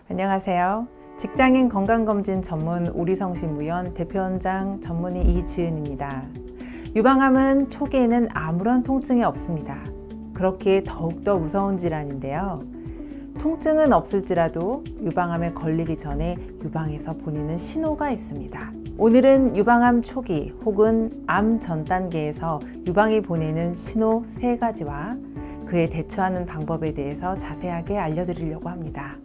안녕하세요. 직장인 건강검진 전문 우리성심무연 대표원장 전문의 이지은입니다. 유방암은 초기에는 아무런 통증이 없습니다. 그렇기에 더욱더 무서운 질환인데요. 통증은 없을지라도 유방암에 걸리기 전에 유방에서 보내는 신호가 있습니다. 오늘은 유방암 초기 혹은 암 전 단계에서 유방이 보내는 신호 3가지와 그에 대처하는 방법에 대해서 자세하게 알려드리려고 합니다.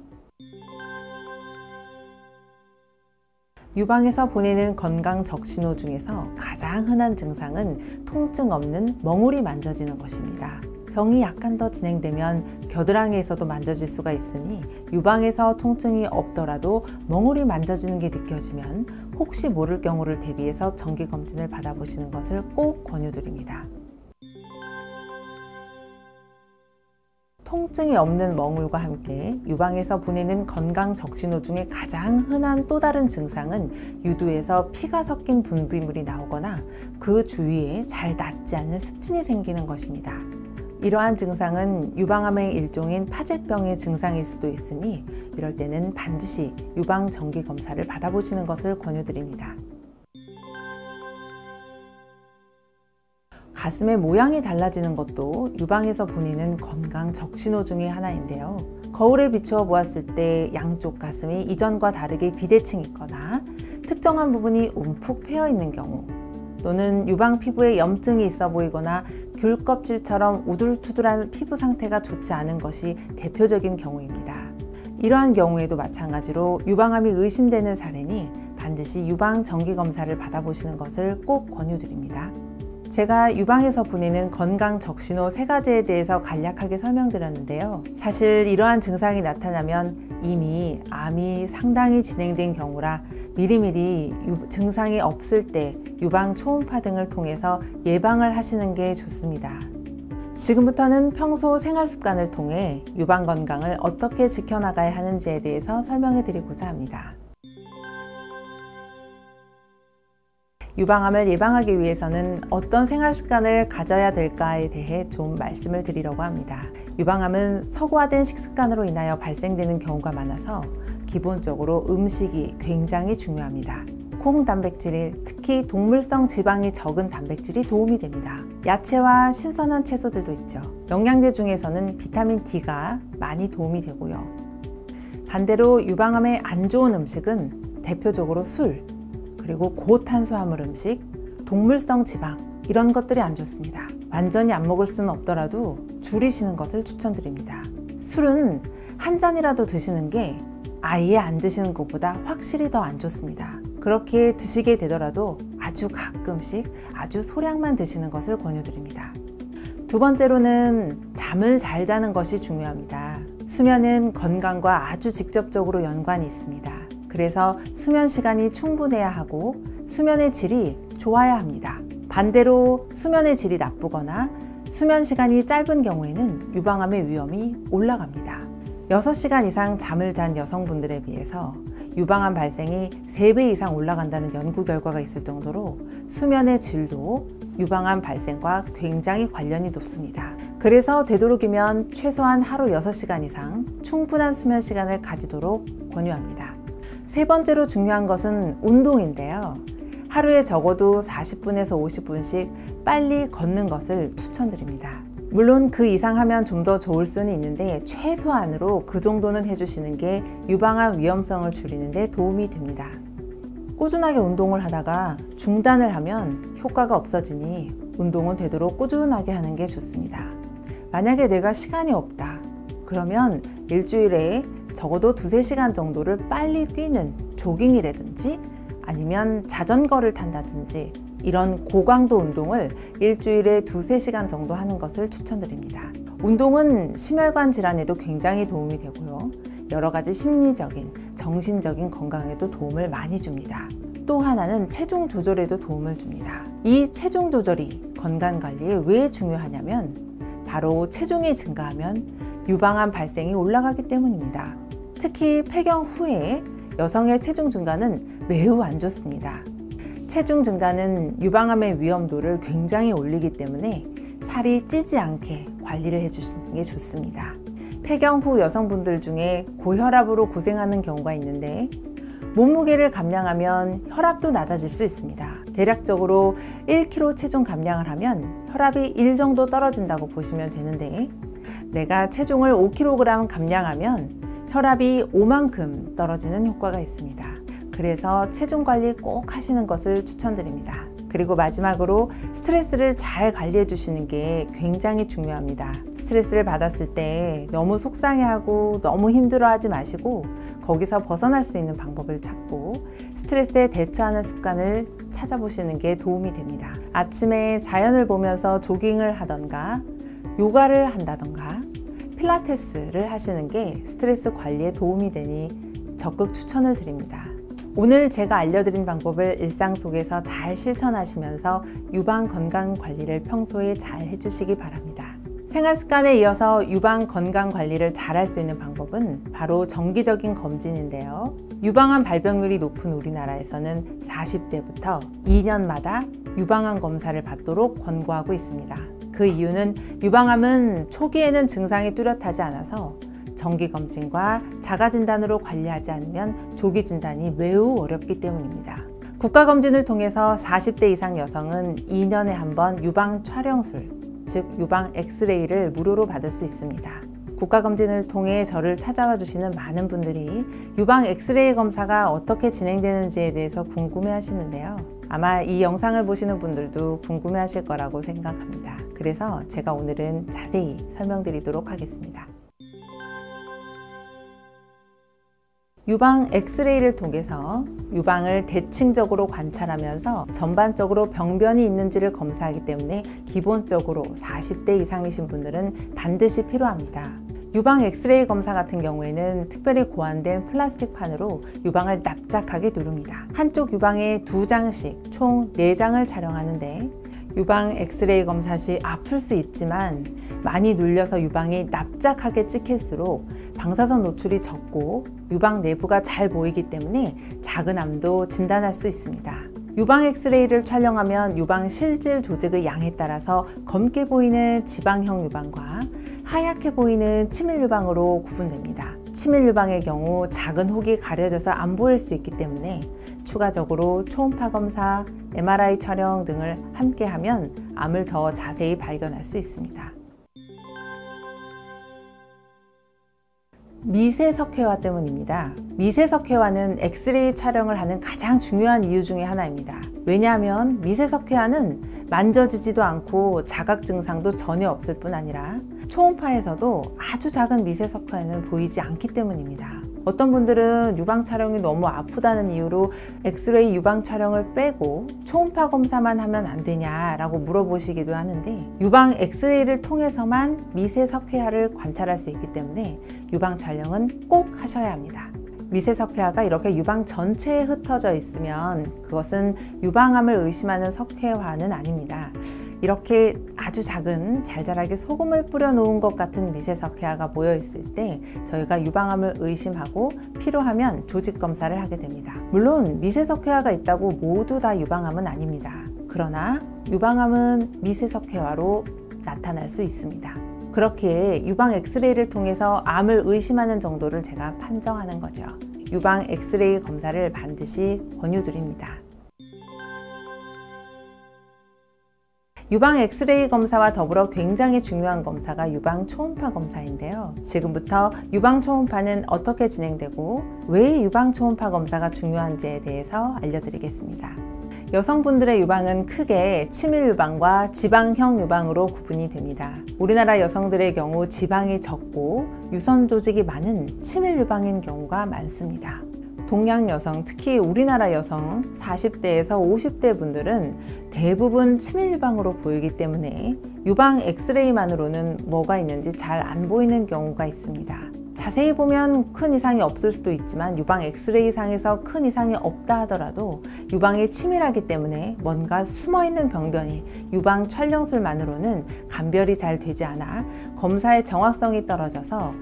유방에서 보내는 건강 적신호 중에서 가장 흔한 증상은 통증 없는 멍울이 만져지는 것입니다. 병이 약간 더 진행되면 겨드랑이에서도 만져질 수가 있으니 유방에서 통증이 없더라도 멍울이 만져지는 게 느껴지면 혹시 모를 경우를 대비해서 정기검진을 받아보시는 것을 꼭 권유드립니다. 통증이 없는 멍울과 함께 유방에서 보내는 건강 적신호 중에 가장 흔한 또 다른 증상은 유두에서 피가 섞인 분비물이 나오거나 그 주위에 잘 낫지 않는 습진이 생기는 것입니다. 이러한 증상은 유방암의 일종인 파제병의 증상일 수도 있으니 이럴 때는 반드시 유방 정기 검사를 받아보시는 것을 권유드립니다. 가슴의 모양이 달라지는 것도 유방에서 보내는 건강 적신호 중에 하나인데요. 거울에 비추어 보았을 때 양쪽 가슴이 이전과 다르게 비대칭 있거나 특정한 부분이 움푹 패여 있는 경우, 또는 유방 피부에 염증이 있어 보이거나 귤 껍질처럼 우둘투둘한 피부 상태가 좋지 않은 것이 대표적인 경우입니다. 이러한 경우에도 마찬가지로 유방암이 의심되는 사례니 반드시 유방 정기 검사를 받아보시는 것을 꼭 권유드립니다. 제가 유방에서 보내는 건강 적신호 3가지에 대해서 간략하게 설명드렸는데요. 사실 이러한 증상이 나타나면 이미 암이 상당히 진행된 경우라 미리미리 증상이 없을 때 유방 초음파 등을 통해서 예방을 하시는 게 좋습니다. 지금부터는 평소 생활 습관을 통해 유방 건강을 어떻게 지켜나가야 하는지에 대해서 설명해 드리고자 합니다. 유방암을 예방하기 위해서는 어떤 생활 습관을 가져야 될까에 대해 좀 말씀을 드리려고 합니다. 유방암은 서구화된 식습관으로 인하여 발생되는 경우가 많아서 기본적으로 음식이 굉장히 중요합니다. 콩 단백질이, 특히 동물성 지방이 적은 단백질이 도움이 됩니다. 야채와 신선한 채소들도 있죠. 영양제 중에서는 비타민 D가 많이 도움이 되고요. 반대로 유방암에 안 좋은 음식은 대표적으로 술, 그리고 고탄수화물 음식, 동물성 지방, 이런 것들이 안 좋습니다. 완전히 안 먹을 수는 없더라도 줄이시는 것을 추천드립니다. 술은 한 잔이라도 드시는 게 아예 안 드시는 것보다 확실히 더 안 좋습니다. 그렇게 드시게 되더라도 아주 가끔씩 아주 소량만 드시는 것을 권유드립니다. 두 번째로는 잠을 잘 자는 것이 중요합니다. 수면은 건강과 아주 직접적으로 연관이 있습니다. 그래서 수면 시간이 충분해야 하고 수면의 질이 좋아야 합니다. 반대로 수면의 질이 나쁘거나 수면 시간이 짧은 경우에는 유방암의 위험이 올라갑니다. 6시간 이상 잠을 잔 여성분들에 비해서 유방암 발생이 3배 이상 올라간다는 연구 결과가 있을 정도로 수면의 질도 유방암 발생과 굉장히 관련이 높습니다. 그래서 되도록이면 최소한 하루 6시간 이상 충분한 수면 시간을 가지도록 권유합니다. 세 번째로 중요한 것은 운동인데요. 하루에 적어도 40분에서 50분씩 빨리 걷는 것을 추천드립니다. 물론 그 이상 하면 좀 더 좋을 수는 있는데 최소한으로 그 정도는 해주시는 게 유방암 위험성을 줄이는 데 도움이 됩니다. 꾸준하게 운동을 하다가 중단을 하면 효과가 없어지니 운동은 되도록 꾸준하게 하는 게 좋습니다. 만약에 내가 시간이 없다, 그러면 일주일에 적어도 2-3시간 정도를 빨리 뛰는 조깅이라든지 아니면 자전거를 탄다든지 이런 고강도 운동을 일주일에 2-3시간 정도 하는 것을 추천드립니다. 운동은 심혈관 질환에도 굉장히 도움이 되고요. 여러 가지 심리적인, 정신적인 건강에도 도움을 많이 줍니다. 또 하나는 체중 조절에도 도움을 줍니다. 이 체중 조절이 건강관리에 왜 중요하냐면 바로 체중이 증가하면 유방암 발생이 올라가기 때문입니다. 특히 폐경 후에 여성의 체중 증가는 매우 안 좋습니다. 체중 증가는 유방암의 위험도를 굉장히 올리기 때문에 살이 찌지 않게 관리를 해주시는 게 좋습니다. 폐경 후 여성분들 중에 고혈압으로 고생하는 경우가 있는데 몸무게를 감량하면 혈압도 낮아질 수 있습니다. 대략적으로 1kg 체중 감량을 하면 혈압이 1 정도 떨어진다고 보시면 되는데 내가 체중을 5kg 감량하면 혈압이 5만큼 떨어지는 효과가 있습니다. 그래서 체중 관리 꼭 하시는 것을 추천드립니다. 그리고 마지막으로 스트레스를 잘 관리해 주시는 게 굉장히 중요합니다. 스트레스를 받았을 때 너무 속상해하고 너무 힘들어하지 마시고 거기서 벗어날 수 있는 방법을 찾고 스트레스에 대처하는 습관을 찾아보시는 게 도움이 됩니다. 아침에 자연을 보면서 조깅을 하던가 요가를 한다던가 필라테스를 하시는 게 스트레스 관리에 도움이 되니 적극 추천을 드립니다. 오늘 제가 알려드린 방법을 일상 속에서 잘 실천하시면서 유방 건강 관리를 평소에 잘 해주시기 바랍니다. 생활 습관에 이어서 유방 건강 관리를 잘 할 수 있는 방법은 바로 정기적인 검진인데요. 유방암 발병률이 높은 우리나라에서는 40대부터 2년마다 유방암 검사를 받도록 권고하고 있습니다. 그 이유는 유방암은 초기에는 증상이 뚜렷하지 않아서 정기검진과 자가진단으로 관리하지 않으면 조기 진단이 매우 어렵기 때문입니다. 국가검진을 통해서 40대 이상 여성은 2년에 한 번 유방 촬영술, 즉 유방 엑스레이를 무료로 받을 수 있습니다. 국가검진을 통해 저를 찾아와 주시는 많은 분들이 유방 엑스레이 검사가 어떻게 진행되는지에 대해서 궁금해 하시는데요. 아마 이 영상을 보시는 분들도 궁금해 하실 거라고 생각합니다. 그래서 제가 오늘은 자세히 설명드리도록 하겠습니다. 유방 엑스레이를 통해서 유방을 대칭적으로 관찰하면서 전반적으로 병변이 있는지를 검사하기 때문에 기본적으로 40대 이상이신 분들은 반드시 필요합니다. 유방 엑스레이 검사 같은 경우에는 특별히 고안된 플라스틱 판으로 유방을 납작하게 누릅니다. 한쪽 유방에 2장씩 총 4장을 촬영하는데 유방 엑스레이 검사 시 아플 수 있지만 많이 눌려서 유방이 납작하게 찍힐수록 방사선 노출이 적고 유방 내부가 잘 보이기 때문에 작은 암도 진단할 수 있습니다. 유방 엑스레이를 촬영하면 유방 실질 조직의 양에 따라서 검게 보이는 지방형 유방과 하얗게 보이는 치밀 유방으로 구분됩니다. 치밀 유방의 경우 작은 혹이 가려져서 안 보일 수 있기 때문에 추가적으로 초음파 검사, MRI 촬영 등을 함께 하면 암을 더 자세히 발견할 수 있습니다. 미세석회화 때문입니다. 미세석회화는 엑스레이 촬영을 하는 가장 중요한 이유 중에 하나입니다. 왜냐하면 미세석회화는 만져지지도 않고 자각 증상도 전혀 없을 뿐 아니라 초음파에서도 아주 작은 미세석회는 보이지 않기 때문입니다. 어떤 분들은 유방 촬영이 너무 아프다는 이유로 엑스레이 유방 촬영을 빼고 초음파 검사만 하면 안 되냐라고 물어보시기도 하는데 유방 엑스레이를 통해서만 미세석회화를 관찰할 수 있기 때문에 유방 촬영은 꼭 하셔야 합니다. 미세석회화가 이렇게 유방 전체에 흩어져 있으면 그것은 유방암을 의심하는 석회화는 아닙니다. 이렇게 아주 작은 잘잘하게 소금을 뿌려 놓은 것 같은 미세석회화가 모여 있을 때 저희가 유방암을 의심하고 필요하면 조직 검사를 하게 됩니다. 물론 미세석회화가 있다고 모두 다 유방암은 아닙니다. 그러나 유방암은 미세석회화로 나타날 수 있습니다. 그렇기에 유방 엑스레이를 통해서 암을 의심하는 정도를 제가 판정하는 거죠. 유방 엑스레이 검사를 반드시 권유드립니다. 유방 엑스레이 검사와 더불어 굉장히 중요한 검사가 유방 초음파 검사인데요. 지금부터 유방 초음파는 어떻게 진행되고 왜 유방 초음파 검사가 중요한지에 대해서 알려드리겠습니다. 여성분들의 유방은 크게 치밀 유방과 지방형 유방으로 구분이 됩니다. 우리나라 여성들의 경우 지방이 적고 유선 조직이 많은 치밀 유방인 경우가 많습니다. 동양 여성, 특히 우리나라 여성 40대에서 50대 분들은 대부분 치밀 유방으로 보이기 때문에 유방 엑스레이만으로는 뭐가 있는지 잘 안 보이는 경우가 있습니다. 자세히 보면 큰 이상이 없을 수도 있지만 유방 엑스레이상에서 큰 이상이 없다 하더라도 유방이 치밀하기 때문에 뭔가 숨어있는 병변이 유방 촬영술만으로는 감별이 잘 되지 않아 검사의 정확성이 떨어져서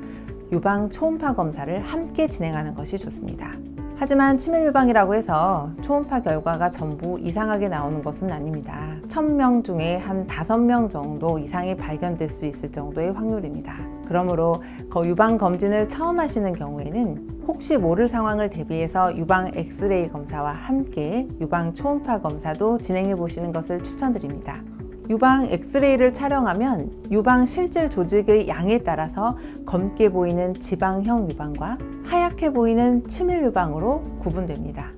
유방 초음파 검사를 함께 진행하는 것이 좋습니다. 하지만 치매 유방이라고 해서 초음파 결과가 전부 이상하게 나오는 것은 아닙니다. 1000명 중에 한 5명 정도 이상이 발견될 수 있을 정도의 확률입니다. 그러므로 유방 검진을 처음 하시는 경우에는 혹시 모를 상황을 대비해서 유방 엑스레이 검사와 함께 유방 초음파 검사도 진행해 보시는 것을 추천드립니다. 유방 엑스레이를 촬영하면 유방 실질 조직의 양에 따라서 검게 보이는 지방형 유방과 하얗게 보이는 치밀 유방으로 구분됩니다.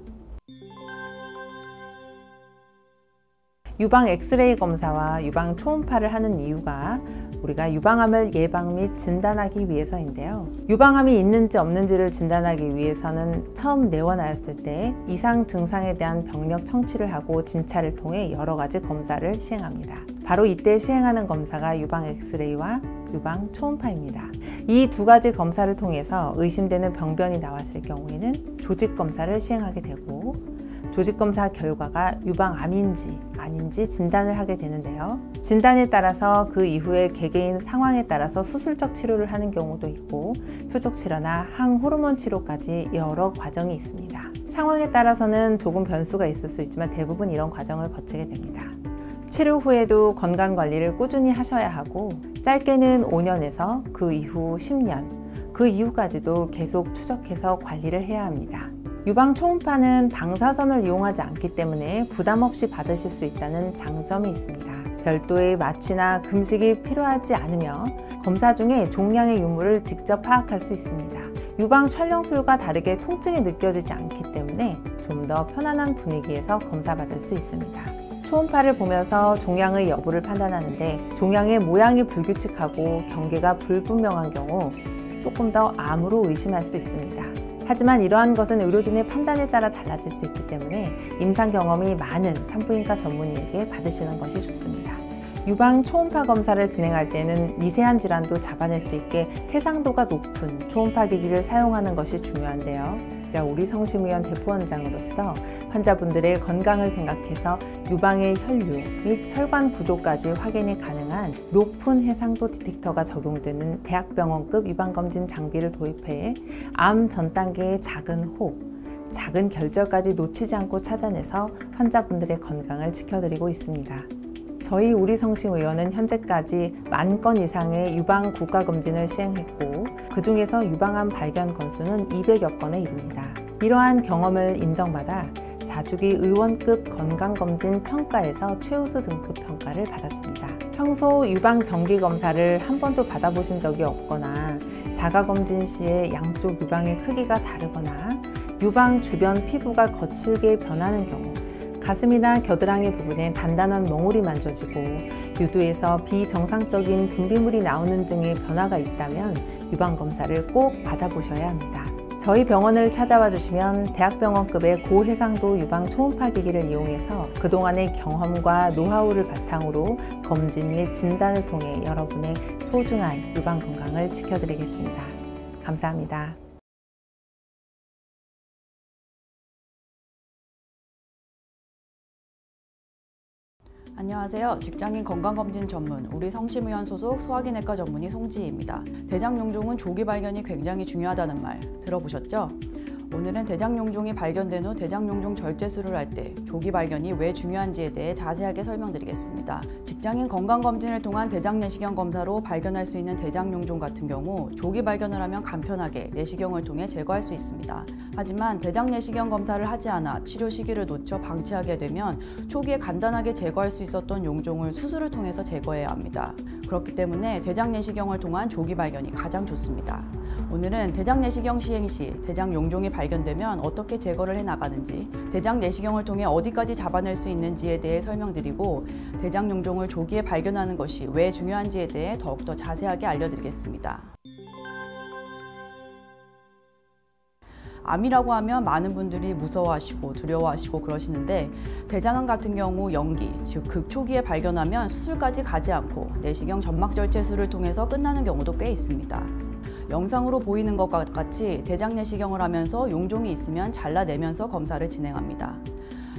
유방 엑스레이 검사와 유방 초음파를 하는 이유가 우리가 유방암을 예방 및 진단하기 위해서인데요. 유방암이 있는지 없는지를 진단하기 위해서는 처음 내원하였을 때 이상 증상에 대한 병력 청취를 하고 진찰을 통해 여러 가지 검사를 시행합니다. 바로 이때 시행하는 검사가 유방 엑스레이와 유방 초음파입니다. 이 두 가지 검사를 통해서 의심되는 병변이 나왔을 경우에는 조직 검사를 시행하게 되고 조직검사 결과가 유방암인지 아닌지 진단을 하게 되는데요. 진단에 따라서 그 이후에 개개인 상황에 따라서 수술적 치료를 하는 경우도 있고 표적 치료나 항호르몬 치료까지 여러 과정이 있습니다. 상황에 따라서는 조금 변수가 있을 수 있지만 대부분 이런 과정을 거치게 됩니다. 치료 후에도 건강관리를 꾸준히 하셔야 하고 짧게는 5년에서 그 이후 10년, 그 이후까지도 계속 추적해서 관리를 해야 합니다. 유방 초음파는 방사선을 이용하지 않기 때문에 부담 없이 받으실 수 있다는 장점이 있습니다. 별도의 마취나 금식이 필요하지 않으며 검사 중에 종양의 유무를 직접 파악할 수 있습니다. 유방 촬영술과 다르게 통증이 느껴지지 않기 때문에 좀 더 편안한 분위기에서 검사받을 수 있습니다. 초음파를 보면서 종양의 여부를 판단하는데 종양의 모양이 불규칙하고 경계가 불분명한 경우 조금 더 암으로 의심할 수 있습니다. 하지만 이러한 것은 의료진의 판단에 따라 달라질 수 있기 때문에 임상 경험이 많은 산부인과 전문의에게 받으시는 것이 좋습니다. 유방 초음파 검사를 진행할 때는 미세한 질환도 잡아낼 수 있게 해상도가 높은 초음파 기기를 사용하는 것이 중요한데요. 우리 성심의원 대표원장으로서 환자분들의 건강을 생각해서 유방의 혈류 및 혈관 구조까지 확인이 가능한 높은 해상도 디텍터가 적용되는 대학병원급 유방검진 장비를 도입해 암 전 단계의 작은 혹, 작은 결절까지 놓치지 않고 찾아내서 환자분들의 건강을 지켜드리고 있습니다. 저희 우리 성심의원은 현재까지 10,000건 이상의 유방 국가검진을 시행했고 그 중에서 유방암 발견 건수는 200여 건에 이릅니다. 이러한 경험을 인정받아 4주기 의원급 건강검진 평가에서 최우수 등급 평가를 받았습니다. 평소 유방 정기검사를 한 번도 받아보신 적이 없거나 자가검진 시에 양쪽 유방의 크기가 다르거나 유방 주변 피부가 거칠게 변하는 경우 가슴이나 겨드랑이 부분에 단단한 멍울이 만져지고 유두에서 비정상적인 분비물이 나오는 등의 변화가 있다면 유방검사를 꼭 받아보셔야 합니다. 저희 병원을 찾아와 주시면 대학병원급의 고해상도 유방 초음파 기기를 이용해서 그동안의 경험과 노하우를 바탕으로 검진 및 진단을 통해 여러분의 소중한 유방 건강을 지켜드리겠습니다. 감사합니다. 안녕하세요. 직장인 건강검진 전문 우리 성심의원 소속 소화기내과 전문의 송지희입니다. 대장용종은 조기 발견이 굉장히 중요하다는 말 들어보셨죠? 오늘은 대장용종이 발견된 후 대장용종 절제술을 할 때 조기 발견이 왜 중요한지에 대해 자세하게 설명드리겠습니다. 직장인 건강검진을 통한 대장내시경 검사로 발견할 수 있는 대장용종 같은 경우 조기 발견을 하면 간편하게 내시경을 통해 제거할 수 있습니다. 하지만 대장내시경 검사를 하지 않아 치료 시기를 놓쳐 방치하게 되면 초기에 간단하게 제거할 수 있었던 용종을 수술을 통해서 제거해야 합니다. 그렇기 때문에 대장내시경을 통한 조기 발견이 가장 좋습니다. 오늘은 대장내시경 시행 시 대장용종이 발견되면 어떻게 제거를 해나가는지, 대장내시경을 통해 어디까지 잡아낼 수 있는지에 대해 설명드리고 대장용종을 조기에 발견하는 것이 왜 중요한지에 대해 더욱더 자세하게 알려드리겠습니다. 암이라고 하면 많은 분들이 무서워하시고 두려워하시고 그러시는데 대장암 같은 경우 연기, 즉 극초기에 발견하면 수술까지 가지 않고 내시경 점막절제술을 통해서 끝나는 경우도 꽤 있습니다. 영상으로 보이는 것과 같이 대장내시경을 하면서 용종이 있으면 잘라내면서 검사를 진행합니다.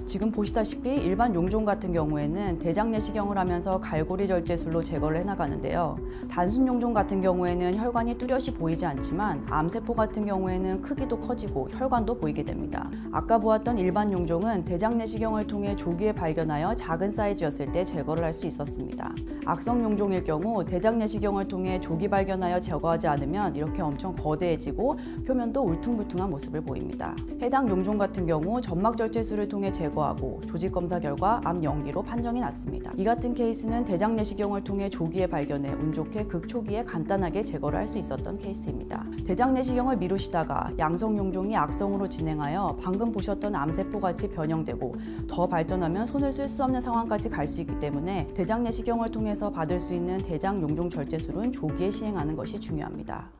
지금 보시다시피 일반 용종 같은 경우에는 대장 내시경을 하면서 갈고리 절제술로 제거를 해나가는데요. 단순 용종 같은 경우에는 혈관이 뚜렷이 보이지 않지만 암세포 같은 경우에는 크기도 커지고 혈관도 보이게 됩니다. 아까 보았던 일반 용종은 대장 내시경을 통해 조기에 발견하여 작은 사이즈였을 때 제거를 할 수 있었습니다. 악성 용종일 경우 대장 내시경을 통해 조기 발견하여 제거하지 않으면 이렇게 엄청 거대해지고 표면도 울퉁불퉁한 모습을 보입니다. 해당 용종 같은 경우 점막 절제술을 통해 제거하고 조직 검사 결과 암 영기로 판정이 났습니다. 이 같은 케이스는 대장 내시경을 통해 조기에 발견해 운 좋게 극초기에 간단하게 제거를 할 수 있었던 케이스입니다. 대장 내시경을 미루시다가 양성 용종이 악성으로 진행하여 방금 보셨던 암세포 같이 변형되고 더 발전하면 손을 쓸 수 없는 상황까지 갈 수 있기 때문에 대장 내시경을 통해서 받을 수 있는 대장 용종 절제술은 조기에 시행하는 것이 중요합니다.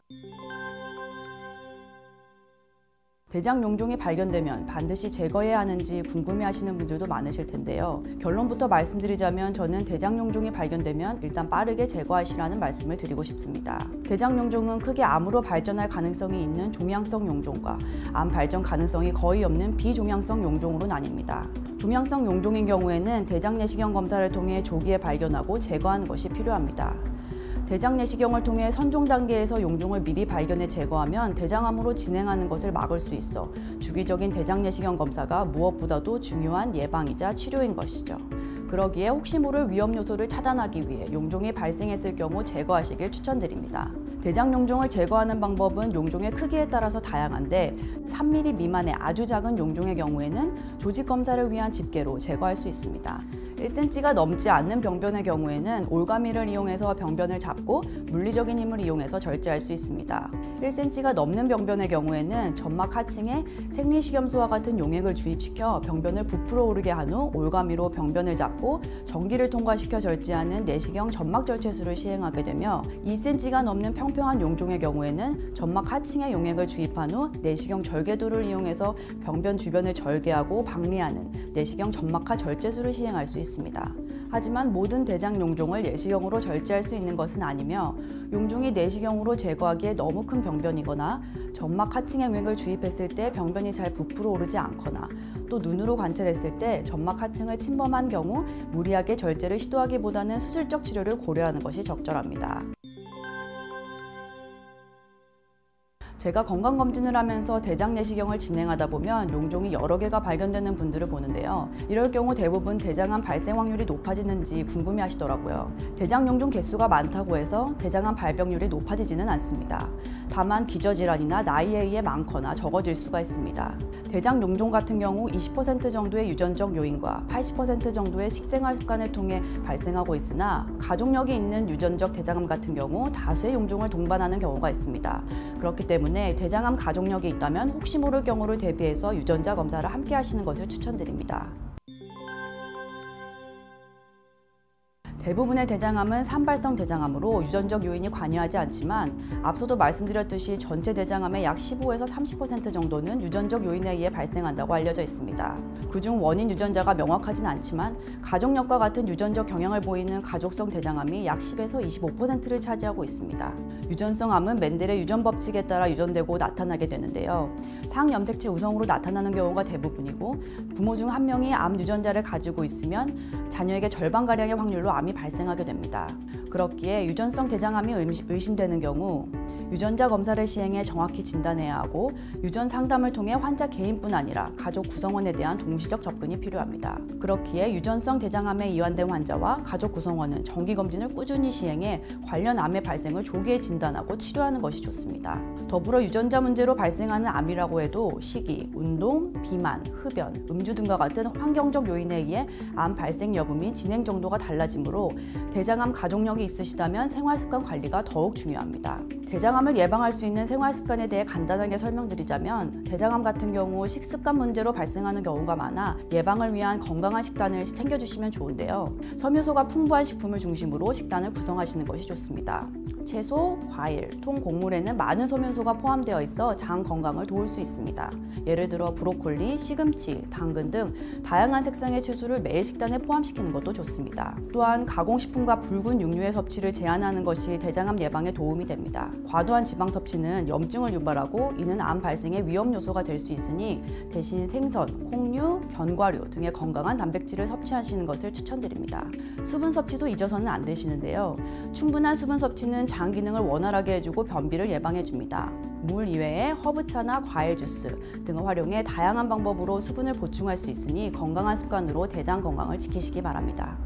대장 용종이 발견되면 반드시 제거해야 하는지 궁금해하시는 분들도 많으실 텐데요. 결론부터 말씀드리자면 저는 대장 용종이 발견되면 일단 빠르게 제거하시라는 말씀을 드리고 싶습니다. 대장 용종은 크게 암으로 발전할 가능성이 있는 종양성 용종과 암 발전 가능성이 거의 없는 비종양성 용종으로 나뉩니다. 종양성 용종인 경우에는 대장 내시경 검사를 통해 조기에 발견하고 제거하는 것이 필요합니다. 대장 내시경을 통해 선종 단계에서 용종을 미리 발견해 제거하면 대장암으로 진행하는 것을 막을 수 있어 주기적인 대장 내시경 검사가 무엇보다도 중요한 예방이자 치료인 것이죠. 그러기에 혹시 모를 위험 요소를 차단하기 위해 용종이 발생했을 경우 제거하시길 추천드립니다. 대장 용종을 제거하는 방법은 용종의 크기에 따라서 다양한데 3mm 미만의 아주 작은 용종의 경우에는 조직 검사를 위한 집게로 제거할 수 있습니다. 1cm가 넘지 않는 병변의 경우에는 올가미를 이용해서 병변을 잡고 물리적인 힘을 이용해서 절제할 수 있습니다. 1cm가 넘는 병변의 경우에는 점막 하층에 생리식염수와 같은 용액을 주입시켜 병변을 부풀어 오르게 한 후 올가미로 병변을 잡고 전기를 통과시켜 절제하는 내시경 점막 절제술을 시행하게 되며 2cm가 넘는 평평한 용종의 경우에는 점막 하층에 용액을 주입한 후 내시경 절개도를 이용해서 병변 주변을 절개하고 박리하는 내시경 점막하 절제술을 시행할 수 있습니다. 하지만 모든 대장 용종을 내시경으로 절제할 수 있는 것은 아니며 용종이 내시경으로 제거하기에 너무 큰 병변이거나 점막 하층에 용액을 주입했을 때 병변이 잘 부풀어 오르지 않거나 또 눈으로 관찰했을 때 점막 하층을 침범한 경우 무리하게 절제를 시도하기보다는 수술적 치료를 고려하는 것이 적절합니다. 제가 건강검진을 하면서 대장 내시경을 진행하다 보면 용종이 여러 개가 발견되는 분들을 보는데요. 이럴 경우 대부분 대장암 발생 확률이 높아지는지 궁금해하시더라고요. 대장 용종 개수가 많다고 해서 대장암 발병률이 높아지지는 않습니다. 다만 기저질환이나 나이에 의해 많거나 적어질 수가 있습니다. 대장 용종 같은 경우 20% 정도의 유전적 요인과 80% 정도의 식생활 습관을 통해 발생하고 있으나 가족력이 있는 유전적 대장암 같은 경우 다수의 용종을 동반하는 경우가 있습니다. 그렇기 때문에 대장암 가족력이 있다면 혹시 모를 경우를 대비해서 유전자 검사를 함께 하시는 것을 추천드립니다. 대부분의 대장암은 산발성 대장암으로 유전적 요인이 관여하지 않지만 앞서도 말씀드렸듯이 전체 대장암의 약 15에서 30% 정도는 유전적 요인에 의해 발생한다고 알려져 있습니다. 그중 원인 유전자가 명확하진 않지만 가족력과 같은 유전적 경향을 보이는 가족성 대장암이 약 10에서 25%를 차지하고 있습니다. 유전성 암은 멘델의 유전 법칙에 따라 유전되고 나타나게 되는데요. 상염색체 우성으로 나타나는 경우가 대부분이고 부모 중 한 명이 암 유전자를 가지고 있으면 자녀에게 절반가량의 확률로 암이 발생하게 됩니다. 그렇기에 유전성 대장암이 의심되는 경우 유전자 검사를 시행해 정확히 진단해야 하고 유전 상담을 통해 환자 개인뿐 아니라 가족 구성원에 대한 동시적 접근이 필요합니다. 그렇기에 유전성 대장암에 이완된 환자와 가족 구성원은 정기검진을 꾸준히 시행해 관련 암의 발생을 조기에 진단하고 치료하는 것이 좋습니다. 더불어 유전자 문제로 발생하는 암이라고 해도 시기, 운동, 비만, 흡연, 음주 등과 같은 환경적 요인에 의해 암 발생 여부 및 진행 정도가 달라지므로 대장암 가족력이 있으시다면 생활습관 관리가 더욱 중요합니다. 대장암을 예방할 수 있는 생활습관에 대해 간단하게 설명드리자면 대장암 같은 경우 식습관 문제로 발생하는 경우가 많아 예방을 위한 건강한 식단을 챙겨주시면 좋은데요. 섬유소가 풍부한 식품을 중심으로 식단을 구성하시는 것이 좋습니다. 채소, 과일, 통곡물에는 많은 섬유소가 포함되어 있어 장 건강을 도울 수 있습니다. 예를 들어 브로콜리, 시금치, 당근 등 다양한 색상의 채소를 매일 식단에 포함시키는 것도 좋습니다. 또한 가공식품과 붉은 육류의 섭취를 제한하는 것이 대장암 예방에 도움이 됩니다. 과도한 지방 섭취는 염증을 유발하고 이는 암 발생의 위험 요소가 될 수 있으니 대신 생선, 콩류, 견과류 등의 건강한 단백질을 섭취하시는 것을 추천드립니다. 수분 섭취도 잊어서는 안 되시는데요. 충분한 수분 섭취는 장 기능을 원활하게 해주고 변비를 예방해줍니다. 물 이외에 허브차나 과일 주스 등을 활용해 다양한 방법으로 수분을 보충할 수 있으니 건강한 습관으로 대장 건강을 지키시기 바랍니다.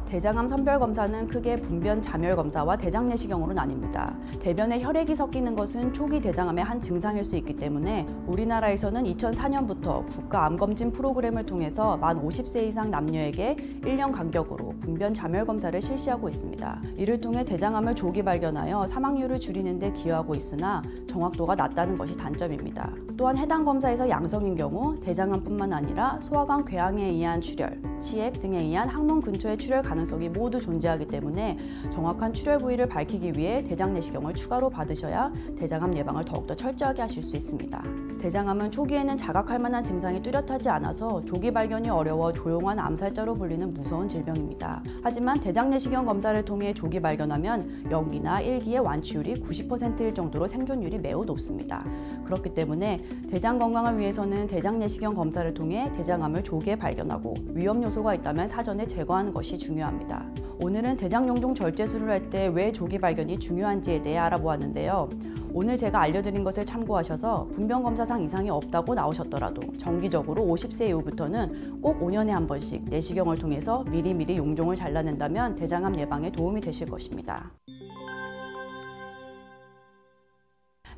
대장암 선별검사는 크게 분변 자멸검사와 대장내시경으로 나뉩니다. 대변에 혈액이 섞이는 것은 초기 대장암의 한 증상일 수 있기 때문에 우리나라에서는 2004년부터 국가암검진 프로그램을 통해서 만 50세 이상 남녀에게 1년 간격으로 분변 자멸검사를 실시하고 있습니다. 이를 통해 대장암을 조기 발견하여 사망률을 줄이는 데 기여하고 있으나 정확도가 낮다는 것이 단점입니다. 또한 해당 검사에서 양성인 경우 대장암뿐만 아니라 소화관 궤양에 의한 출혈, 치액 등에 의한 항문 근처의 출혈 가능성이 모두 존재하기 때문에 정확한 출혈 부위를 밝히기 위해 대장내시경을 추가로 받으셔야 대장암 예방을 더욱더 철저하게 하실 수 있습니다. 대장암은 초기에는 자각할 만한 증상이 뚜렷하지 않아서 조기 발견이 어려워 조용한 암살자로 불리는 무서운 질병입니다. 하지만 대장내시경 검사를 통해 조기 발견하면 연기나 일기의 완치율이 90%일 정도로 생존율이 매우 높습니다. 그렇기 때문에 대장 건강을 위해서는 대장내시경 검사를 통해 대장암을 조기에 발견하고 위험 요소가 있다면 사전에 제거하는 것이 중요합니다. 오늘은 대장용종 절제술을 할 때 왜 조기 발견이 중요한지에 대해 알아보았는데요. 오늘 제가 알려드린 것을 참고하셔서 분변검사상 이상이 없다고 나오셨더라도 정기적으로 50세 이후부터는 꼭 5년에 한 번씩 내시경을 통해서 미리미리 용종을 잘라낸다면 대장암 예방에 도움이 되실 것입니다.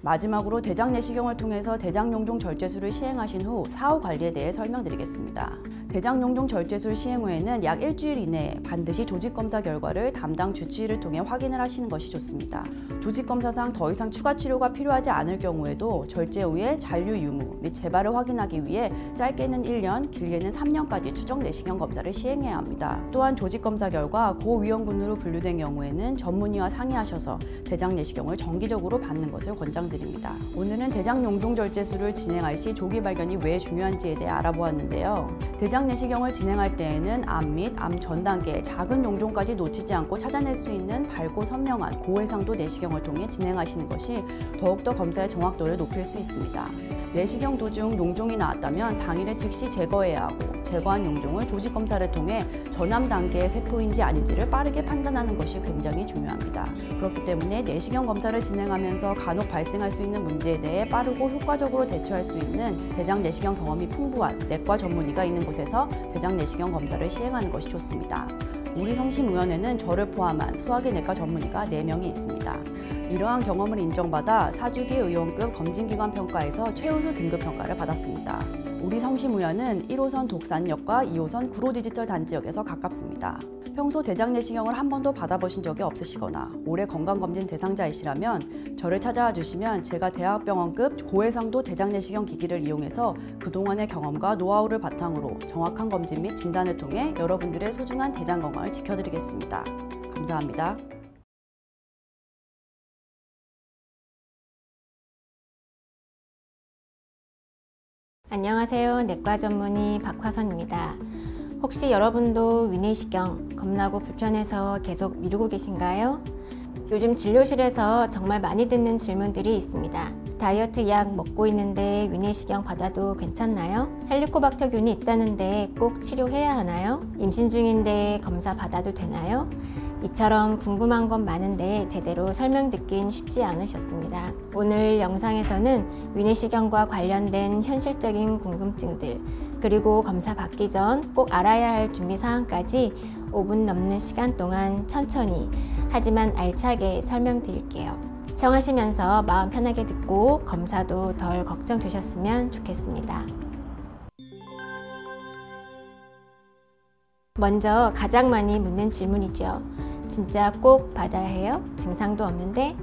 마지막으로 대장내시경을 통해서 대장용종 절제술을 시행하신 후 사후 관리에 대해 설명드리겠습니다. 대장용종 절제술 시행 후에는 약 일주일 이내에 반드시 조직검사 결과를 담당 주치의를 통해 확인을 하시는 것이 좋습니다. 조직검사상 더 이상 추가 치료가 필요하지 않을 경우에도 절제 후에 잔류 유무 및 재발을 확인하기 위해 짧게는 1년, 길게는 3년까지 추적 내시경 검사를 시행해야 합니다. 또한 조직검사 결과 고위험군으로 분류된 경우에는 전문의와 상의하셔서 대장내시경을 정기적으로 받는 것을 권장드립니다. 오늘은 대장용종 절제술을 진행할 시 조기 발견이 왜 중요한지에 대해 알아보았는데요. 대장내시경을 진행할 때에는 암 및 암 전 단계의 작은 용종까지 놓치지 않고 찾아낼 수 있는 밝고 선명한 고해상도 내시경을 통해 진행하시는 것이 더욱더 검사의 정확도를 높일 수 있습니다. 내시경 도중 용종이 나왔다면 당일에 즉시 제거해야 하고 제거한 용종을 조직검사를 통해 전암 단계의 세포인지 아닌지를 빠르게 판단하는 것이 굉장히 중요합니다. 그렇기 때문에 내시경 검사를 진행하면서 간혹 발생할 수 있는 문제에 대해 빠르고 효과적으로 대처할 수 있는 대장 내시경 경험이 풍부한 내과 전문의가 있는 곳에서 대장 내시경 검사를 시행하는 것이 좋습니다. 우리 성심의원에는 저를 포함한 소화기 내과 전문의가 4명이 있습니다. 이러한 경험을 인정받아 4주기 의원급 검진기관 평가에서 최우수 등급 평가를 받았습니다. 우리 성심의원은 1호선 독산역과 2호선 구로디지털 단지역에서 가깝습니다. 평소 대장내시경을 한 번도 받아보신 적이 없으시거나 올해 건강검진 대상자이시라면 저를 찾아와 주시면 제가 대학병원급 고해상도 대장내시경 기기를 이용해서 그동안의 경험과 노하우를 바탕으로 정확한 검진 및 진단을 통해 여러분들의 소중한 대장 건강을 지켜드리겠습니다. 감사합니다. 안녕하세요. 내과 전문의 박화선입니다. 혹시 여러분도 위내시경 겁나고 불편해서 계속 미루고 계신가요? 요즘 진료실에서 정말 많이 듣는 질문들이 있습니다. 다이어트 약 먹고 있는데 위내시경 받아도 괜찮나요? 헬리코박터균이 있다는데 꼭 치료해야 하나요? 임신 중인데 검사 받아도 되나요? 이처럼 궁금한 건 많은데 제대로 설명 듣긴 쉽지 않으셨습니다. 오늘 영상에서는 위내시경과 관련된 현실적인 궁금증들, 그리고 검사 받기 전 꼭 알아야 할 준비사항까지 5분 넘는 시간 동안 천천히 하지만 알차게 설명드릴게요. 시청하시면서 마음 편하게 듣고 검사도 덜 걱정되셨으면 좋겠습니다. 먼저 가장 많이 묻는 질문이죠. 진짜 꼭 받아야 해요? 증상도 없는데?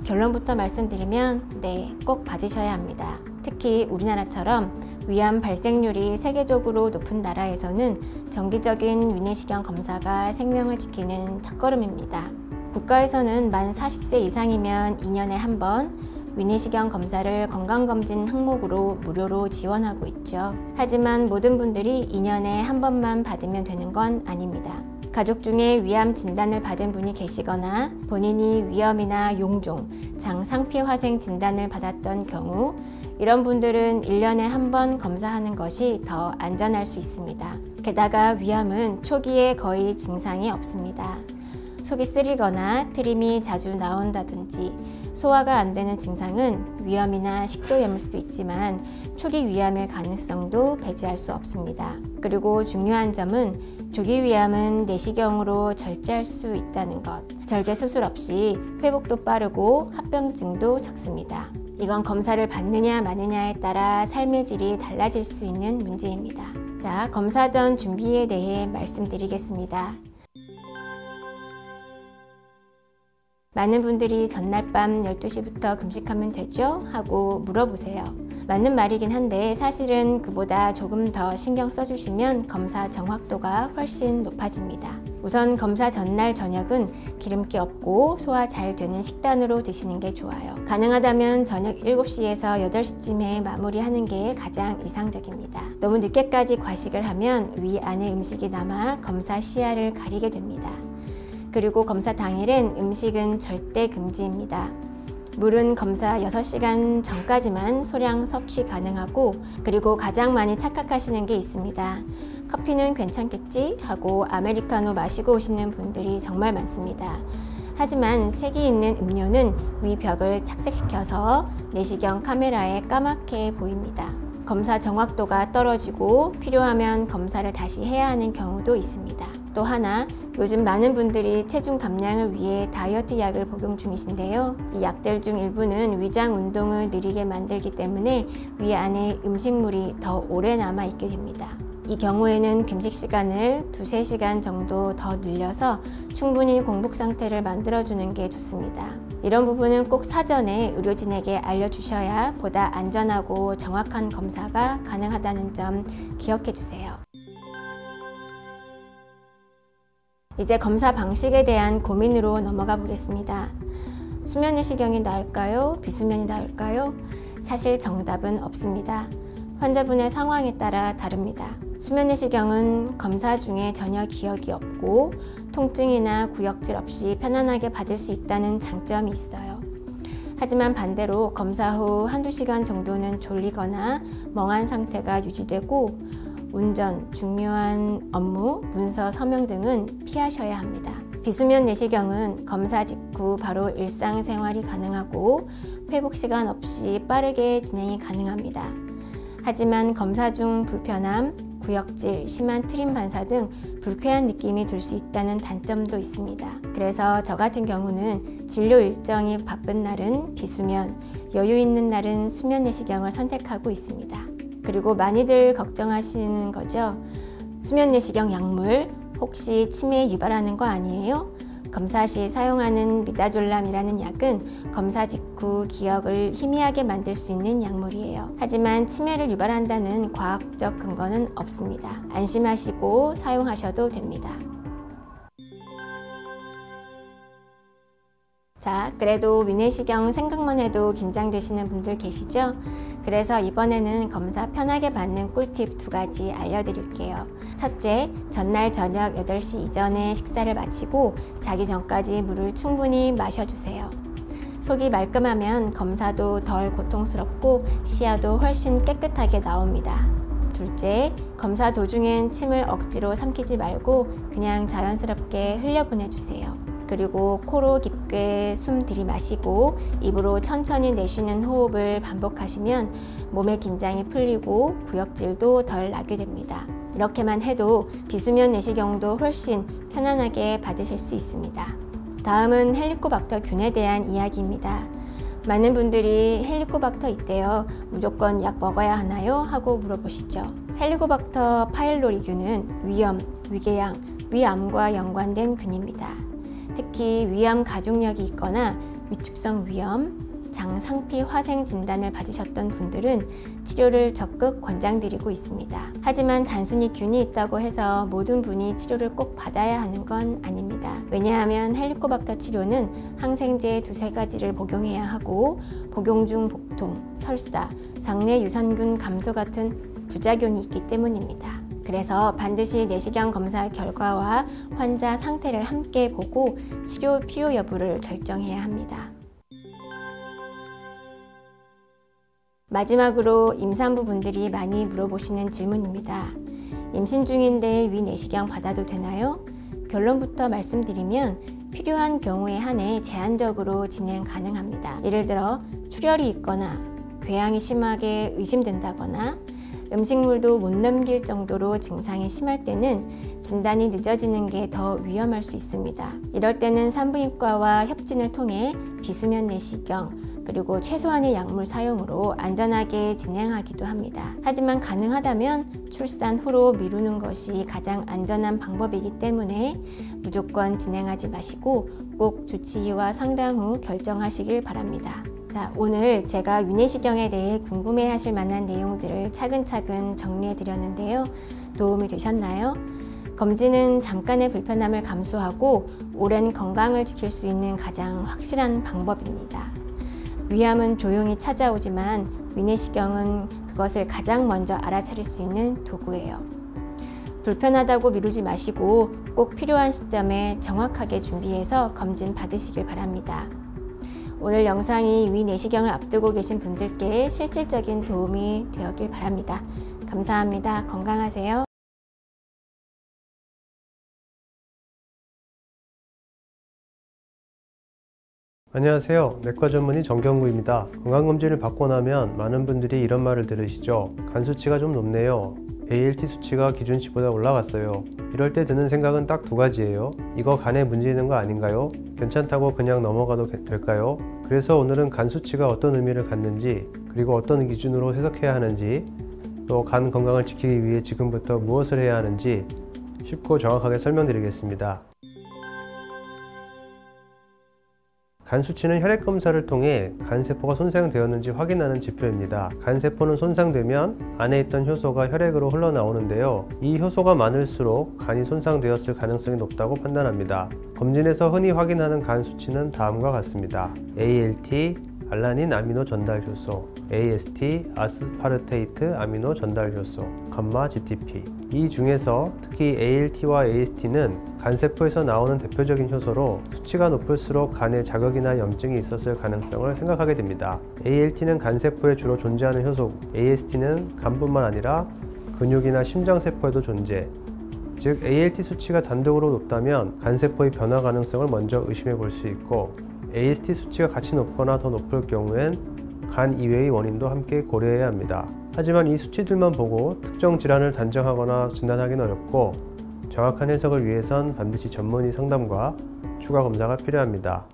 결론부터 말씀드리면 네, 꼭 받으셔야 합니다. 특히 우리나라처럼 위암 발생률이 세계적으로 높은 나라에서는 정기적인 위내시경 검사가 생명을 지키는 첫걸음입니다. 국가에서는 만 40세 이상이면 2년에 한 번 위내시경 검사를 건강검진 항목으로 무료로 지원하고 있죠. 하지만 모든 분들이 2년에 한 번만 받으면 되는 건 아닙니다. 가족 중에 위암 진단을 받은 분이 계시거나 본인이 위염이나 용종, 장 상피화생 진단을 받았던 경우 이런 분들은 1년에 한 번 검사하는 것이 더 안전할 수 있습니다. 게다가 위암은 초기에 거의 증상이 없습니다. 속이 쓰리거나 트림이 자주 나온다든지 소화가 안 되는 증상은 위염이나 식도염일 수도 있지만 초기 위암일 가능성도 배제할 수 없습니다. 그리고 중요한 점은 조기 위암은 내시경으로 절제할 수 있다는 것. 절개 수술 없이 회복도 빠르고 합병증도 적습니다. 이건 검사를 받느냐 마느냐에 따라 삶의 질이 달라질 수 있는 문제입니다. 자, 검사 전 준비에 대해 말씀드리겠습니다. 많은 분들이 전날 밤 12시부터 금식하면 되죠? 하고 물어보세요. 맞는 말이긴 한데 사실은 그보다 조금 더 신경 써주시면 검사 정확도가 훨씬 높아집니다. 우선 검사 전날 저녁은 기름기 없고 소화 잘 되는 식단으로 드시는 게 좋아요. 가능하다면 저녁 7시에서 8시쯤에 마무리하는 게 가장 이상적입니다. 너무 늦게까지 과식을 하면 위 안에 음식이 남아 검사 시야를 가리게 됩니다. 그리고 검사 당일엔 음식은 절대 금지입니다. 물은 검사 6시간 전까지만 소량 섭취 가능하고, 그리고 가장 많이 착각하시는 게 있습니다. 커피는 괜찮겠지? 하고 아메리카노 마시고 오시는 분들이 정말 많습니다. 하지만 색이 있는 음료는 위 벽을 착색시켜서 내시경 카메라에 까맣게 보입니다. 검사 정확도가 떨어지고 필요하면 검사를 다시 해야 하는 경우도 있습니다. 또 하나, 요즘 많은 분들이 체중 감량을 위해 다이어트 약을 복용 중이신데요. 이 약들 중 일부는 위장 운동을 느리게 만들기 때문에 위 안에 음식물이 더 오래 남아 있게 됩니다. 이 경우에는 금식 시간을 2-3시간 정도 더 늘려서 충분히 공복 상태를 만들어주는 게 좋습니다. 이런 부분은 꼭 사전에 의료진에게 알려주셔야 보다 안전하고 정확한 검사가 가능하다는 점 기억해 주세요. 이제 검사 방식에 대한 고민으로 넘어가 보겠습니다. 수면 내시경이 나을까요? 비수면이 나을까요? 사실 정답은 없습니다. 환자분의 상황에 따라 다릅니다. 수면 내시경은 검사 중에 전혀 기억이 없고 통증이나 구역질 없이 편안하게 받을 수 있다는 장점이 있어요. 하지만 반대로 검사 후 1-2시간 정도는 졸리거나 멍한 상태가 유지되고 운전, 중요한 업무, 문서 서명 등은 피하셔야 합니다. 비수면 내시경은 검사 직후 바로 일상생활이 가능하고 회복 시간 없이 빠르게 진행이 가능합니다. 하지만 검사 중 불편함, 구역질, 심한 트림 반사 등 불쾌한 느낌이 들 수 있다는 단점도 있습니다. 그래서 저 같은 경우는 진료 일정이 바쁜 날은 비수면, 여유 있는 날은 수면 내시경을 선택하고 있습니다. 그리고 많이들 걱정하시는 거죠. 수면 내시경 약물 혹시 치매 유발하는 거 아니에요? 검사 시 사용하는 미다졸람이라는 약은 검사 직후 기억을 희미하게 만들 수 있는 약물이에요. 하지만 치매를 유발한다는 과학적 근거는 없습니다. 안심하시고 사용하셔도 됩니다. 자, 그래도 위내시경 생각만 해도 긴장되시는 분들 계시죠? 그래서 이번에는 검사 편하게 받는 꿀팁 2가지 알려드릴게요. 첫째, 전날 저녁 8시 이전에 식사를 마치고 자기 전까지 물을 충분히 마셔주세요. 속이 말끔하면 검사도 덜 고통스럽고 시야도 훨씬 깨끗하게 나옵니다. 둘째, 검사 도중엔 침을 억지로 삼키지 말고 그냥 자연스럽게 흘려보내주세요. 그리고 코로 깊게 숨 들이마시고 입으로 천천히 내쉬는 호흡을 반복하시면 몸의 긴장이 풀리고 구역질도 덜 나게 됩니다. 이렇게만 해도 비수면 내시경도 훨씬 편안하게 받으실 수 있습니다. 다음은 헬리코박터 균에 대한 이야기입니다. 많은 분들이 헬리코박터 있대요. 무조건 약 먹어야 하나요? 하고 물어보시죠. 헬리코박터 파일로리균은 위염, 위궤양, 위암과 연관된 균입니다. 특히 위암 가족력이 있거나 위축성 위염, 장 상피 화생 진단을 받으셨던 분들은 치료를 적극 권장드리고 있습니다. 하지만 단순히 균이 있다고 해서 모든 분이 치료를 꼭 받아야 하는 건 아닙니다. 왜냐하면 헬리코박터 치료는 항생제 2-3가지를 복용해야 하고 복용 중 복통, 설사, 장내 유산균 감소 같은 부작용이 있기 때문입니다. 그래서 반드시 내시경 검사 결과와 환자 상태를 함께 보고 치료 필요 여부를 결정해야 합니다. 마지막으로 임산부 분들이 많이 물어보시는 질문입니다. 임신 중인데 위내시경 받아도 되나요? 결론부터 말씀드리면 필요한 경우에 한해 제한적으로 진행 가능합니다. 예를 들어 출혈이 있거나 궤양이 심하게 의심된다거나 음식물도 못 넘길 정도로 증상이 심할 때는 진단이 늦어지는 게 더 위험할 수 있습니다. 이럴 때는 산부인과와 협진을 통해 비수면 내시경 그리고 최소한의 약물 사용으로 안전하게 진행하기도 합니다. 하지만 가능하다면 출산 후로 미루는 것이 가장 안전한 방법이기 때문에 무조건 진행하지 마시고 꼭 주치의와 상담 후 결정하시길 바랍니다. 자, 오늘 제가 위내시경에 대해 궁금해하실 만한 내용들을 차근차근 정리해 드렸는데요. 도움이 되셨나요? 검진은 잠깐의 불편함을 감수하고 오랜 건강을 지킬 수 있는 가장 확실한 방법입니다. 위암은 조용히 찾아오지만 위내시경은 그것을 가장 먼저 알아차릴 수 있는 도구예요. 불편하다고 미루지 마시고 꼭 필요한 시점에 정확하게 준비해서 검진 받으시길 바랍니다. 오늘 영상이 위내시경을 앞두고 계신 분들께 실질적인 도움이 되었길 바랍니다. 감사합니다. 건강하세요. 안녕하세요. 내과 전문의 정경구입니다. 건강검진을 받고 나면 많은 분들이 이런 말을 들으시죠. 간 수치가 좀 높네요. ALT 수치가 기준치보다 올라갔어요. 이럴 때 드는 생각은 딱 두 가지예요. 이거 간에 문제 있는 거 아닌가요? 괜찮다고 그냥 넘어가도 될까요? 그래서 오늘은 간 수치가 어떤 의미를 갖는지, 그리고 어떤 기준으로 해석해야 하는지, 또 간 건강을 지키기 위해 지금부터 무엇을 해야 하는지 쉽고 정확하게 설명드리겠습니다. 간 수치는 혈액 검사를 통해 간세포가 손상되었는지 확인하는 지표입니다. 간세포는 손상되면 안에 있던 효소가 혈액으로 흘러나오는데요. 이 효소가 많을수록 간이 손상되었을 가능성이 높다고 판단합니다. 검진에서 흔히 확인하는 간 수치는 다음과 같습니다. ALT, 알라닌 아미노 전달 효소, AST, 아스파르테이트 아미노 전달 효소, 감마 GTP. 이 중에서 특히 ALT와 AST는 간세포에서 나오는 대표적인 효소로 수치가 높을수록 간에 자극이나 염증이 있었을 가능성을 생각하게 됩니다. ALT는 간세포에 주로 존재하는 효소고 AST는 간뿐만 아니라 근육이나 심장세포에도 존재. 즉 ALT 수치가 단독으로 높다면 간세포의 변화 가능성을 먼저 의심해 볼 수 있고 AST 수치가 같이 높거나 더 높을 경우엔 간 이외의 원인도 함께 고려해야 합니다. 하지만 이 수치들만 보고 특정 질환을 단정하거나 진단하기는 어렵고 정확한 해석을 위해선 반드시 전문의 상담과 추가 검사가 필요합니다.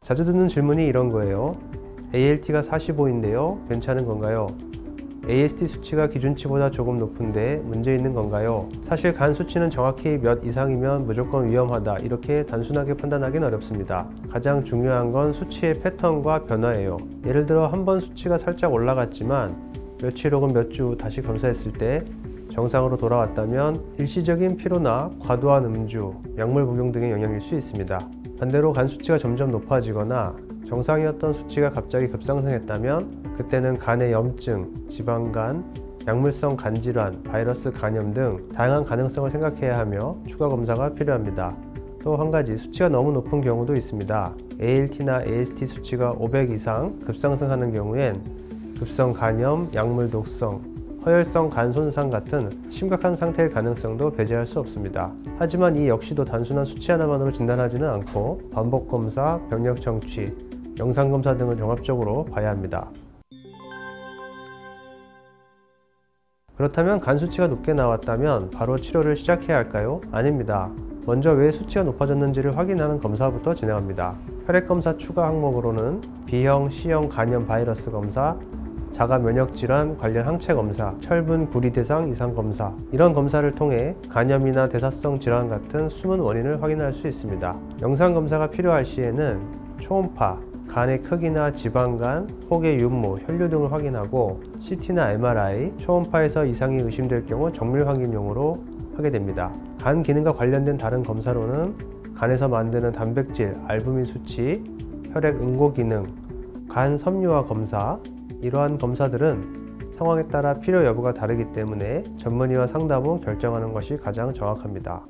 자주 듣는 질문이 이런 거예요. ALT가 45인데요. 괜찮은 건가요? AST 수치가 기준치보다 조금 높은데 문제 있는 건가요? 사실 간 수치는 정확히 몇 이상이면 무조건 위험하다 이렇게 단순하게 판단하기는 어렵습니다. 가장 중요한 건 수치의 패턴과 변화예요. 예를 들어 한 번 수치가 살짝 올라갔지만 며칠 혹은 몇 주 다시 검사했을 때 정상으로 돌아왔다면 일시적인 피로나 과도한 음주, 약물 복용 등의 영향일 수 있습니다. 반대로 간 수치가 점점 높아지거나 정상이었던 수치가 갑자기 급상승했다면 그때는 간의 염증, 지방간, 약물성 간질환, 바이러스 간염 등 다양한 가능성을 생각해야 하며 추가 검사가 필요합니다. 또 한 가지 수치가 너무 높은 경우도 있습니다. ALT나 AST 수치가 500 이상 급상승하는 경우엔 급성 간염, 약물 독성, 허혈성 간 손상 같은 심각한 상태일 가능성도 배제할 수 없습니다. 하지만 이 역시도 단순한 수치 하나만으로 진단하지는 않고 반복 검사, 병력 청취, 영상 검사 등을 종합적으로 봐야 합니다. 그렇다면 간 수치가 높게 나왔다면 바로 치료를 시작해야 할까요? 아닙니다. 먼저 왜 수치가 높아졌는지를 확인하는 검사부터 진행합니다. 혈액 검사 추가 항목으로는 B형, C형 간염 바이러스 검사, 자가 면역질환 관련 항체 검사, 혈분 구리 대상 이상 검사, 이런 검사를 통해 간염이나 대사성 질환 같은 숨은 원인을 확인할 수 있습니다. 영상 검사가 필요할 시에는 초음파, 간의 크기나 지방간, 혹의 윤모, 혈류 등을 확인하고 CT나 MRI, 초음파에서 이상이 의심될 경우 정밀 확인용으로 하게 됩니다. 간 기능과 관련된 다른 검사로는 간에서 만드는 단백질, 알부민 수치, 혈액 응고 기능, 간 섬유화 검사, 이러한 검사들은 상황에 따라 필요 여부가 다르기 때문에 전문의와 상담 후 결정하는 것이 가장 정확합니다.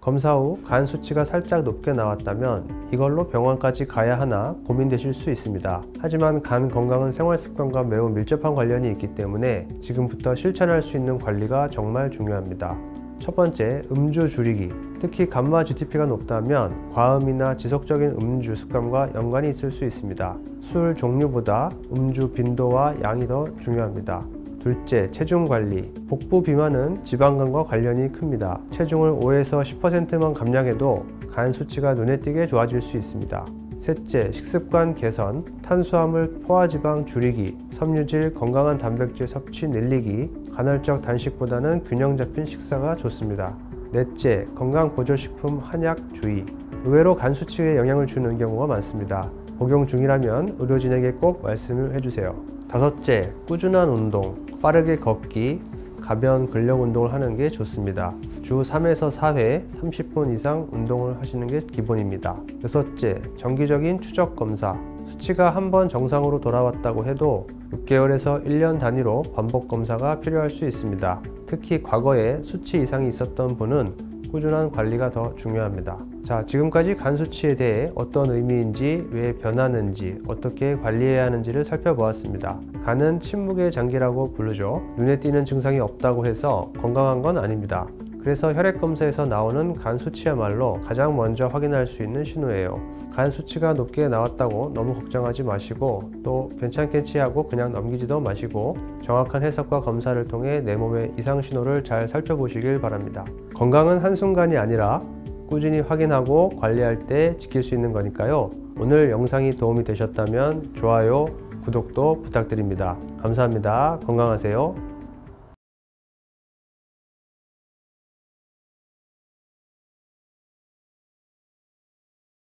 검사 후 간 수치가 살짝 높게 나왔다면 이걸로 병원까지 가야 하나 고민되실 수 있습니다. 하지만 간 건강은 생활 습관과 매우 밀접한 관련이 있기 때문에 지금부터 실천할 수 있는 관리가 정말 중요합니다. 첫 번째, 음주 줄이기. 특히 감마 GTP가 높다면 과음이나 지속적인 음주 습관과 연관이 있을 수 있습니다. 술 종류보다 음주 빈도와 양이 더 중요합니다. 둘째, 체중 관리. 복부 비만은 지방간과 관련이 큽니다. 체중을 5에서 10%만 감량해도 간 수치가 눈에 띄게 좋아질 수 있습니다. 셋째, 식습관 개선. 탄수화물, 포화지방 줄이기, 섬유질, 건강한 단백질 섭취 늘리기, 간헐적 단식보다는 균형 잡힌 식사가 좋습니다. 넷째, 건강보조식품 한약 주의. 의외로 간 수치에 영향을 주는 경우가 많습니다. 복용 중이라면 의료진에게 꼭 말씀을 해주세요. 다섯째, 꾸준한 운동. 빠르게 걷기, 가벼운 근력 운동을 하는 게 좋습니다. 주 3에서 4회 30분 이상 운동을 하시는 게 기본입니다. 여섯째, 정기적인 추적 검사. 수치가 한번 정상으로 돌아왔다고 해도 6개월에서 1년 단위로 반복 검사가 필요할 수 있습니다. 특히 과거에 수치 이상이 있었던 분은 꾸준한 관리가 더 중요합니다. 자, 지금까지 간 수치에 대해 어떤 의미인지, 왜 변하는지, 어떻게 관리해야 하는지를 살펴보았습니다. 간은 침묵의 장기라고 부르죠. 눈에 띄는 증상이 없다고 해서 건강한 건 아닙니다. 그래서 혈액 검사에서 나오는 간 수치야말로 가장 먼저 확인할 수 있는 신호예요. 간 수치가 높게 나왔다고 너무 걱정하지 마시고 또 괜찮겠지 하고 그냥 넘기지도 마시고 정확한 해석과 검사를 통해 내 몸의 이상 신호를 잘 살펴보시길 바랍니다. 건강은 한순간이 아니라 꾸준히 확인하고 관리할 때 지킬 수 있는 거니까요. 오늘 영상이 도움이 되셨다면 좋아요, 구독도 부탁드립니다. 감사합니다. 건강하세요.